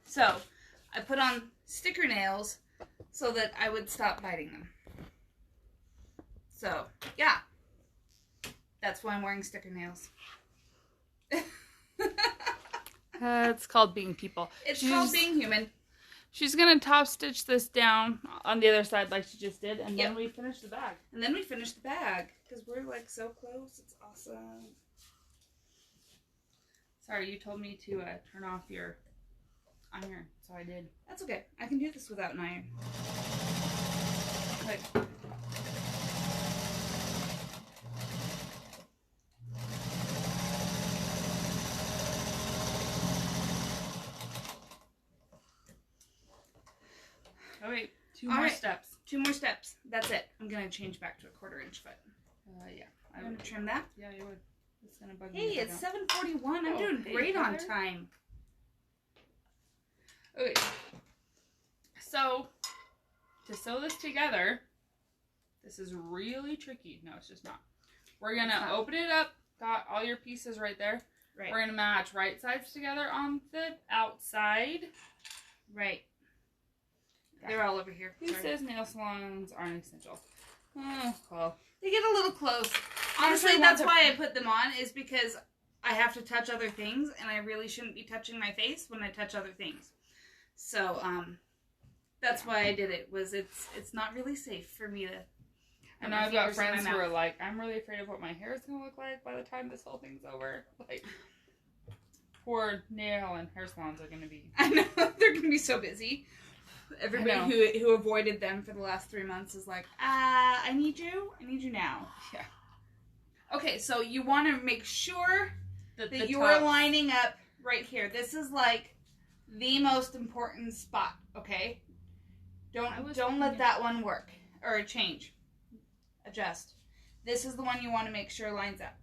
So, I put on sticker nails so that I would stop biting them. So, yeah. That's why I'm wearing sticker nails. It's called being people. It's called being human. She's going to top stitch this down on the other side like she just did, and then we finish the bag. And then we finish the bag, because we're, like, so close. It's awesome. Sorry, you told me to turn off your iron, so I did. That's okay. I can do this without an iron. Like, oh wait, two more steps. 2 more steps. That's it. I'm gonna change back to a 1/4 inch foot. Yeah. I'm gonna trim that. Yeah, you would. It's gonna bug me. Hey, it's 7:41. I'm doing great on time. Okay. So, to sew this together, this is really tricky. No, it's just not. We're gonna open it up. Got all your pieces right there. Right. We're gonna match right sides together on the outside. Right. They're all over here. Who says nail salons aren't essential? Oh, well. They get a little close. Honestly, that's why I put them on, is because I have to touch other things, and I really shouldn't be touching my face when I touch other things. So, that's why I did it, was it's not really safe for me to... And I've got friends who are like, I'm really afraid of what my hair is going to look like by the time this whole thing's over. Like, poor nail and hair salons are going to be... I know, they're going to be so busy. Everybody who avoided them for the last 3 months is like, I need you now. Yeah. Okay, so you want to make sure that you top. are lining up right here. This is like the most important spot, okay? Don't let that one work or change. Adjust. This is the one you want to make sure lines up.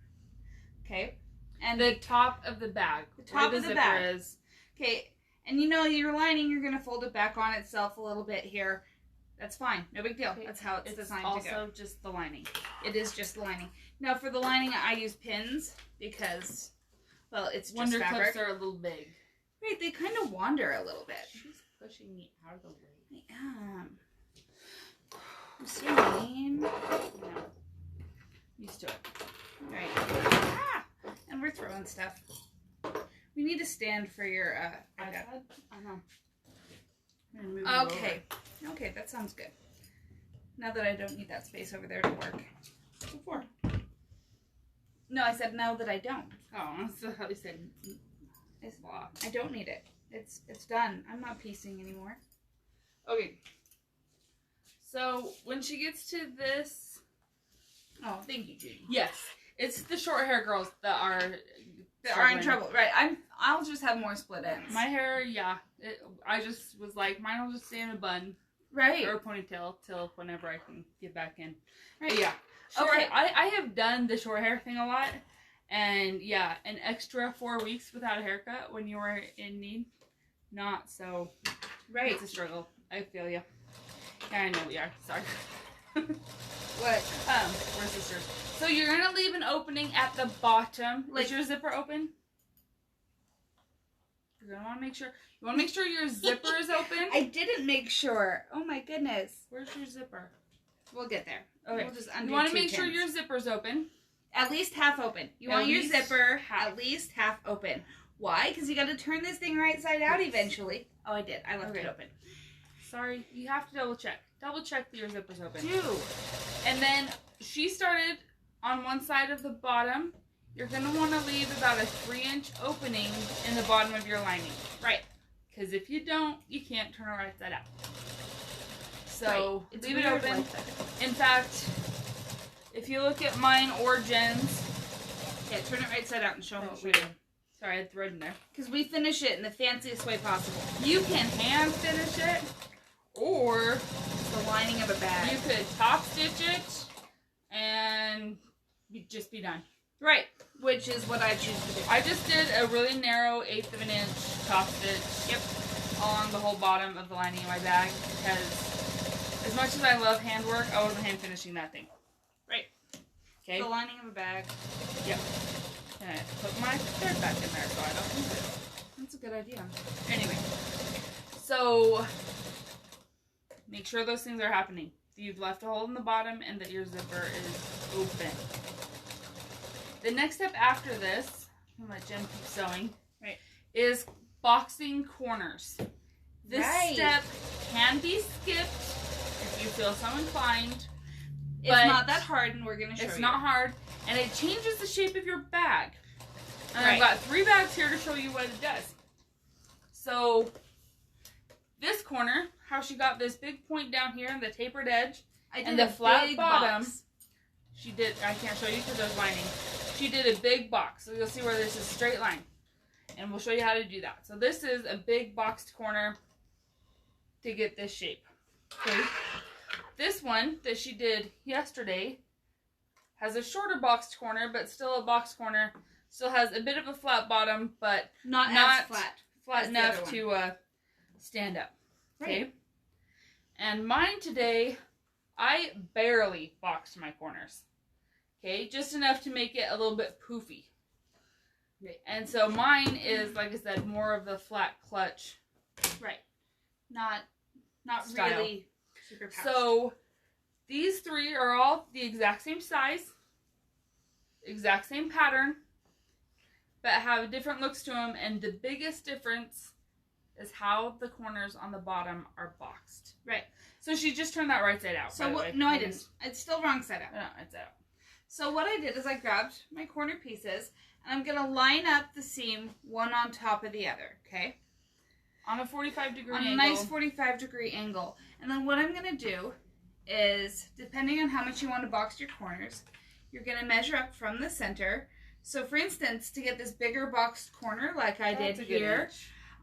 Okay? And the top of the bag. The top of the bag is. Okay, and you know your lining, you're going to fold it back on itself a little bit here. That's fine. No big deal. Okay. That's how it's designed to go. It's also just the lining. It is just the lining. Now for the lining, I use pins because, well, it's just Wonder fabric. clips are a little big. Right, they kind of wander a little bit. She's pushing me out of the way. I am. I'm so mean. No. Used to it. Right. Ah! And we're throwing stuff. We need a stand for your iPad. I know. Okay. Okay, that sounds good. Now that I don't need that space over there to work. Before. No, I said now that I don't. Oh, that's how you said. I don't need it. It's done. I'm not piecing anymore. Okay. So when she gets to this, oh, thank you, Judy. Yes, it's the short hair girls that are in trouble. Right. I'll just have more split ends. My hair, yeah. I just was like, mine will just stay in a bun. Right. Or a ponytail till whenever I can get back in. Right. But yeah. Okay. I have done the short hair thing a lot. And yeah, an extra 4 weeks without a haircut when you were in need. Not so. Right. It's a struggle. I feel you. Yeah, I know we are. Sorry. What? We're sisters. So you're gonna leave an opening at the bottom. Is your zipper open? You're gonna want to make sure. You want to make sure your zipper is open. I didn't make sure. Oh my goodness. Where's your zipper? We'll get there. Okay. We'll just undo. You want to make sure your zipper's open. At least half open. You want your zipper at least half open. Why? Because you got to turn this thing right side out eventually. Oh, I did. I left it open. Sorry. You have to double check. Double check that your zipper's open. Do. And then she started on one side of the bottom. You're going to want to leave about a 3-inch opening in the bottom of your lining. Right. Because if you don't, you can't turn it right side out. So, leave it open. In fact, if you look at mine or Jen's... Yeah, turn it right side out and show them what we do. Sorry, I had thread in there. Because we finish it in the fanciest way possible. You can hand finish it, or... the lining of a bag. You could top stitch it, and just be done. Right, which is what I choose to do. I just did a really narrow 1/8 of an inch top stitch. Yep. Along the whole bottom of the lining of my bag, because as much as I love handwork, I wasn't hand finishing that thing. Right. Okay. The lining of a bag. Yep. And I put my thread back in there so I don't lose it. That's a good idea. Anyway, so Make sure those things are happening. You've left a hole in the bottom and that your zipper is open. The next step after this, I'm going to let Jen keep sewing, right, is boxing corners. This step can be skipped if you feel so inclined. It's not that hard, and we're going to show you. It's not hard, and it changes the shape of your bag. And right. I've got 3 bags here to show you what it does. So, this corner, how she got this big point down here and the tapered edge, and the flat bottom. Box. She did, I can't show you because there's lining. She did a big box. So you'll see where this is a straight line. And we'll show you how to do that. So this is a big boxed corner to get this shape. Okay. This one that she did yesterday has a shorter boxed corner, but still a boxed corner. Still has a bit of a flat bottom, but not as flat enough to stand up. Okay. Right. And mine today, I barely boxed my corners. Okay, just enough to make it a little bit poofy. Right. And so mine is, like I said, more of the flat clutch. Right. Not style. Really super pouched. So these 3 are all the exact same size, exact same pattern, but have different looks to them. And the biggest difference is how the corners on the bottom are boxed. Right. So she just turned that right side out. So what? No, I didn't. It's still wrong side out. No, it's out. So what I did is I grabbed my corner pieces, and I'm going to line up the seam one on top of the other, okay? On a 45-degree angle. On a nice 45-degree angle. And then what I'm going to do is, depending on how much you want to box your corners, you're going to measure up from the center. So for instance, to get this bigger boxed corner like I did here,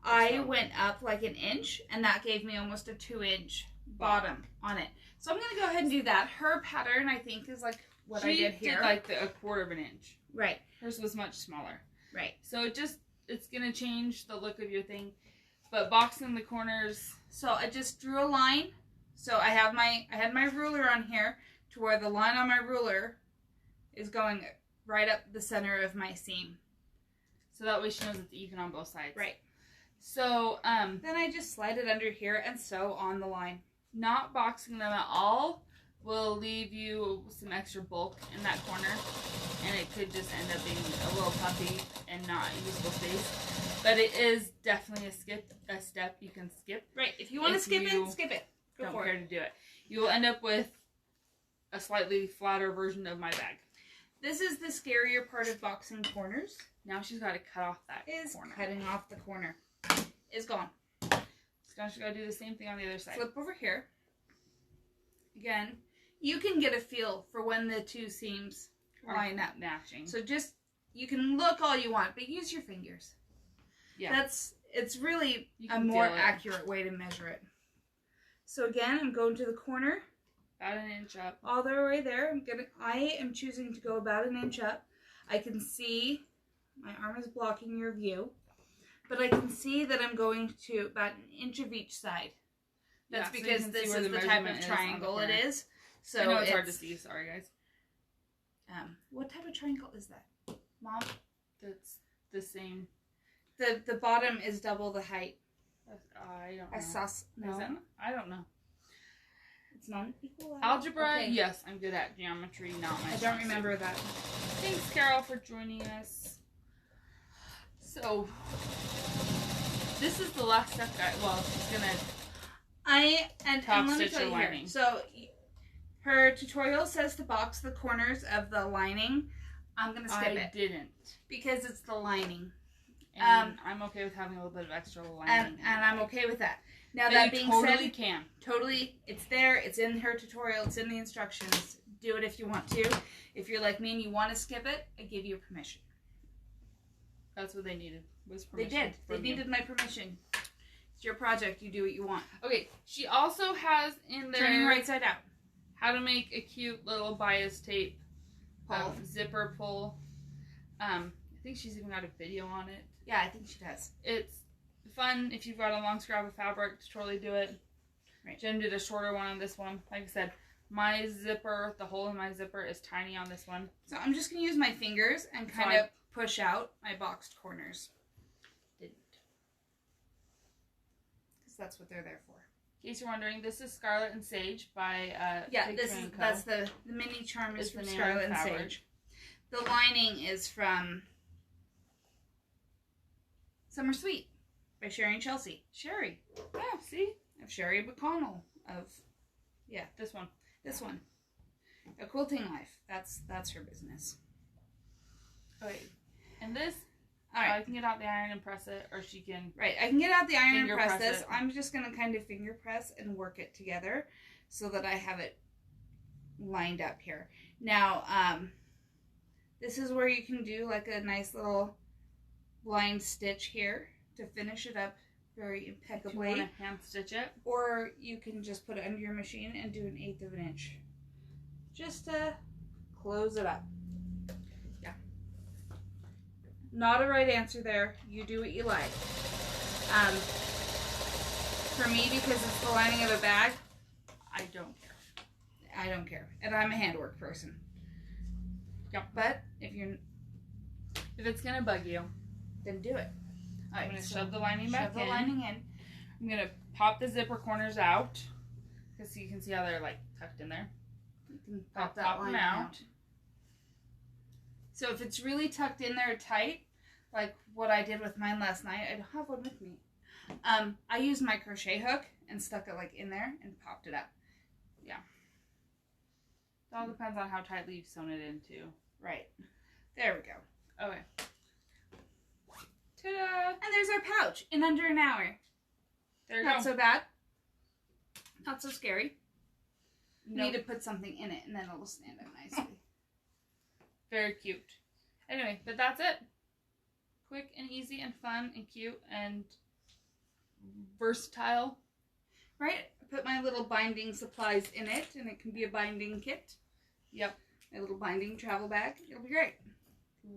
I went up like an inch, and that gave me almost a 2-inch bottom on it. So I'm going to go ahead and do that. Her pattern, I think, is like what I did here. She did like a 1/4 of an inch. Right. Hers was much smaller. Right. So it's going to change the look of your thing. But boxing the corners. So I just drew a line. So I had my ruler on here to where the line on my ruler is going right up the center of my seam. So that way she knows it's even on both sides. Right. So then I just slide it under here and sew on the line. Not boxing them at all will leave you some extra bulk in that corner, and it could just end up being a little puffy and not usable space. But it is definitely a step you can skip. Right. If you want to skip it, skip it. Go don't for care it. to do it. You will end up with a slightly flatter version of my bag. This is the scarier part of boxing corners. Now she's got to cut off that corner. Cutting off the corner. Is gone. So now she's got to do the same thing on the other side. Flip over here. Again, you can get a feel for when the 2 seams line up. Matching. So just, you can look all you want, but use your fingers. Yeah. It's really a more accurate way to measure it. So again, I'm going to the corner. About an inch up. All the way there. I am choosing to go about an inch up. I can see, my arm is blocking your view, but I can see that I'm going to about an inch of each side. That's because this is the type of triangle it is. So I know it's hard to see. Sorry, guys. What type of triangle is that, Mom? That's the same. The bottom is double the height. I don't know. No. I don't know. It's not equal. Algebra, okay. Yes, I'm good at geometry, not my. I don't remember that. Thanks, Carol, for joining us. So, this is the last step, guys. Well, she's gonna. And let me tell you here. So, her tutorial says to box the corners of the lining. I'm gonna skip it. I didn't because it's the lining. And I'm okay with having a little bit of extra lining. And I'm okay with that. Now but that being said, can. Totally, it's there. It's in her tutorial. It's in the instructions. Do it if you want to. If you're like me and you want to skip it, I give you permission. That's what they needed. Was permission. They did. They needed my permission. It's your project. You do what you want. Okay. She also has in there turning right side out. How to make a cute little bias tape zipper pull. I think she's even got a video on it. Yeah, I think she does. It's fun if you've got a long scrap of fabric to totally do it. Right. Jen did a shorter one on this one. Like I said, my zipper, the hole in my zipper is tiny on this one. So I'm just going to use my fingers and kind of push out my boxed corners. Didn't. Because that's what they're there for. In case you're wondering, this is Scarlet and Sage by that's the mini charm is from Scarlet and Sage. The lining is from Summer Sweet by Sherri and Chelsea. Sherri. Yeah, see? Of Sherri McConnell. This one. A Quilting Life. That's her business. Okay. And this, all right. I can get out the iron and press it, or she can... Right, I can get out the iron and press this. It. I'm just going to kind of finger press and work it together so that I have it lined up here. Now, this is where you can do like a nice little blind stitch here to finish it up very impeccably. You want to hand stitch it? Or you can just put it under your machine and do 1/8 of an inch. Just to close it up. Yeah. Not a right answer there. You do what you like. For me, because it's the lining of a bag, I don't care. I don't care. And I'm a handwork person. Yep. But if it's going to bug you, then do it. I'm going to shove the lining back in. Shove the lining in. I'm going to pop the zipper corners out, because you can see how they're like tucked in there. You can pop that line out. So if it's really tucked in there tight, like what I did with mine last night, I don't have one with me. I used my crochet hook and stuck it like in there and popped it up. Yeah. It all depends on how tightly you've sewn it in too. Right. There we go. Okay. Ta-da! And there's our pouch in under an hour. There you go. Not so bad. Not so scary. Nope. Need to put something in it and then it'll stand up nicely. Very cute. Anyway, but that's it. Quick and easy and fun and cute and versatile. Right? I put my little binding supplies in it and it can be a binding kit. Yep. A little binding travel bag. It'll be great.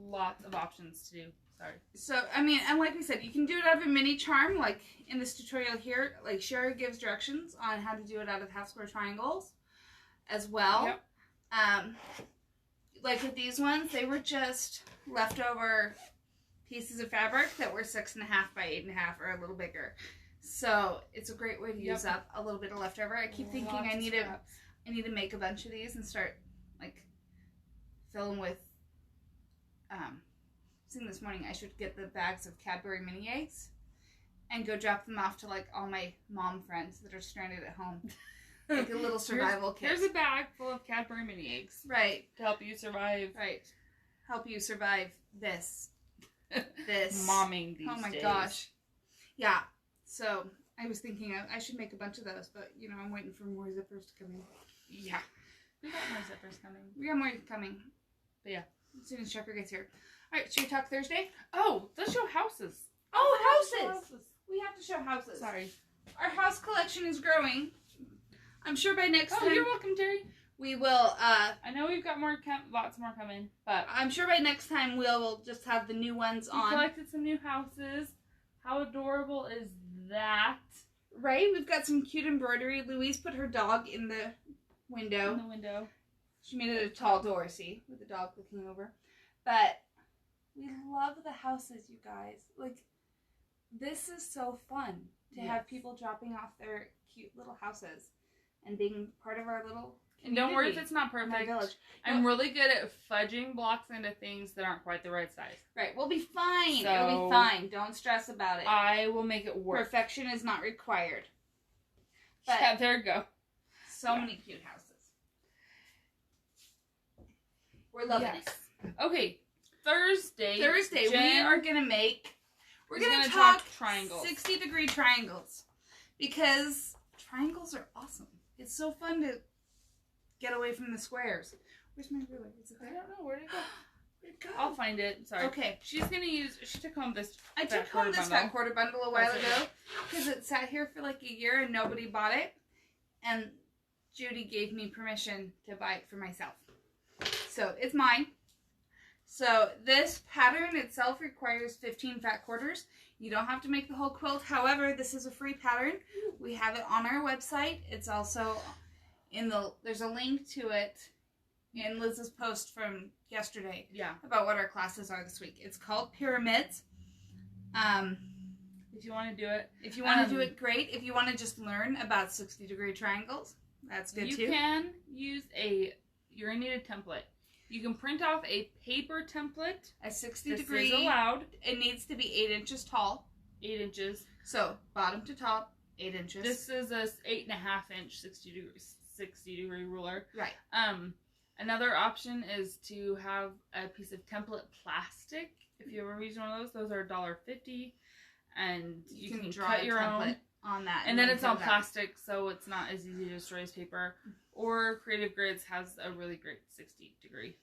Lots of options to do. Sorry. So, I mean, and like we said, you can do it out of a mini charm, like in this tutorial here. Like, Sherri gives directions on how to do it out of half square triangles as well. Yep. Like with these ones, they were just leftover pieces of fabric that were 6.5 by 8.5 or a little bigger. So, it's a great way to use up a little bit of leftover. I keep thinking I need to make a bunch of these and start, like, filling with, this morning I should get the bags of Cadbury mini eggs and go drop them off to like all my mom friends that are stranded at home. Like a little survival kit. Here's a bag full of Cadbury mini eggs. Right. To help you survive. Right. Help you survive this. This. Momming these days. Oh my gosh. Yeah. So I was thinking I should make a bunch of those, but you know, I'm waiting for more zippers to come in. Yeah. We got more zippers coming. We got more coming. But yeah. As soon as Chucker gets here. Alright, should we talk Thursday? Oh, let's show houses. Oh, houses! We have to show houses. Sorry. Our house collection is growing. I'm sure by next time... Oh, you're welcome, Terry. We will, I know we've got lots more coming, but... I'm sure by next time we'll just have the new ones on. We collected some new houses. How adorable is that? Right? We've got some cute embroidery. Louise put her dog in the window. In the window. She made it a tall door, see? With the dog looking over. But... we love the houses, you guys. Like, this is so fun to have people dropping off their cute little houses and being part of our little community. And don't worry if it's not perfect. I'm really good at fudging blocks into things that aren't quite the right size. Right, we'll be fine. So, it'll be fine. Don't stress about it. I will make it work. Perfection is not required. But yeah, there you go. So many cute houses. We're loving it. Okay. Thursday, we are going to make... We're going to talk triangles. 60-degree triangles. Because triangles are awesome. It's so fun to get away from the squares. Where's my ruler? Is it there? I don't know. Where'd it go? Where'd it go? I'll find it. Sorry. Okay. She took home this I took home this fat quarter bundle a while ago. Because it sat here for like a year and nobody bought it. And Judy gave me permission to buy it for myself. So, it's mine. So this pattern itself requires 15 fat quarters. You don't have to make the whole quilt. However, this is a free pattern. We have it on our website. It's also there's a link to it in Liz's post from yesterday. Yeah. About what our classes are this week. It's called Pyramids. If you want to do it. If you want to do it, great. If you want to just learn about 60-degree triangles, that's good too. You can use you're going to need a template. You can print off a paper template. A 60-degree. This is allowed. It needs to be 8 inches tall. 8 inches. So, bottom to top, 8 inches. This is a 8.5 inch 60 degree ruler. Right. Another option is to have a piece of template plastic. If you ever use one of those are $1.50, and you can draw cut your own on that. And then it's on plastic, so it's not as easy to destroy as paper. Or Creative Grids has a really great 60 degree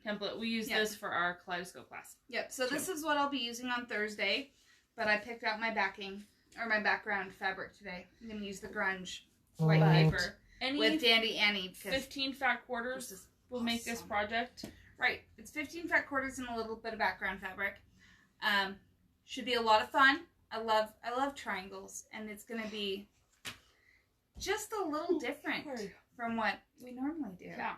template. We use this for our kaleidoscope class. Yep. So this is what I'll be using on Thursday, but I picked out my my background fabric today. I'm gonna use the grunge white paper with Dandy Annie. 15 fat quarters will make this project. Right. It's 15 fat quarters and a little bit of background fabric. Should be a lot of fun. I love triangles, and it's gonna be just a little different from what we normally do. Yeah.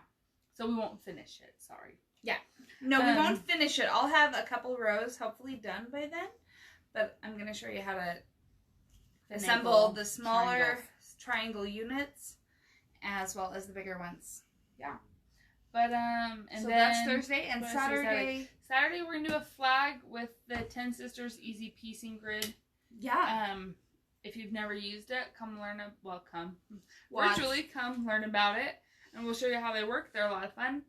So we won't finish it. Sorry. Yeah. No, we won't finish it. I'll have a couple rows hopefully done by then, but I'm gonna show you how to assemble the smaller triangle units as well as the bigger ones. Yeah. But and so then that's Thursday and Saturday. Saturday we're gonna do a flag with the 10 Sisters Easy Piecing Grid. Yeah. If you've never used it, come learn. Watch. Virtually come learn about it, and we'll show you how they work. They're a lot of fun,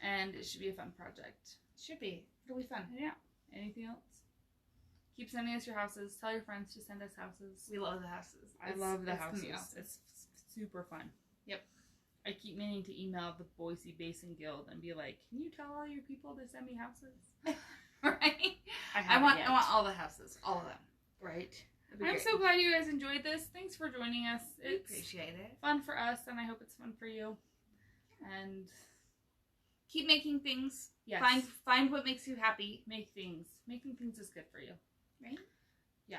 and it should be a fun project. Should be really fun. Yeah. Anything else? Keep sending us your houses. Tell your friends to send us houses. We love the houses. I love the houses. It's super fun. Yep. I keep meaning to email the Boise Basin Guild and be like, "Can you tell all your people to send me houses?" Right. I want all the houses, all of them. Right. I'm so glad you guys enjoyed this. Thanks for joining us. It's appreciate it. Fun for us, and I hope it's fun for you. And keep making things. Yes. Find what makes you happy. Make things. Making things is good for you. Right? Yeah.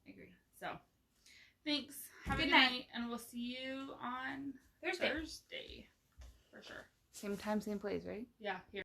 I agree. So, thanks. Have a good night, and we'll see you on Thursday. For sure. Same time, same place, right? Yeah. Here.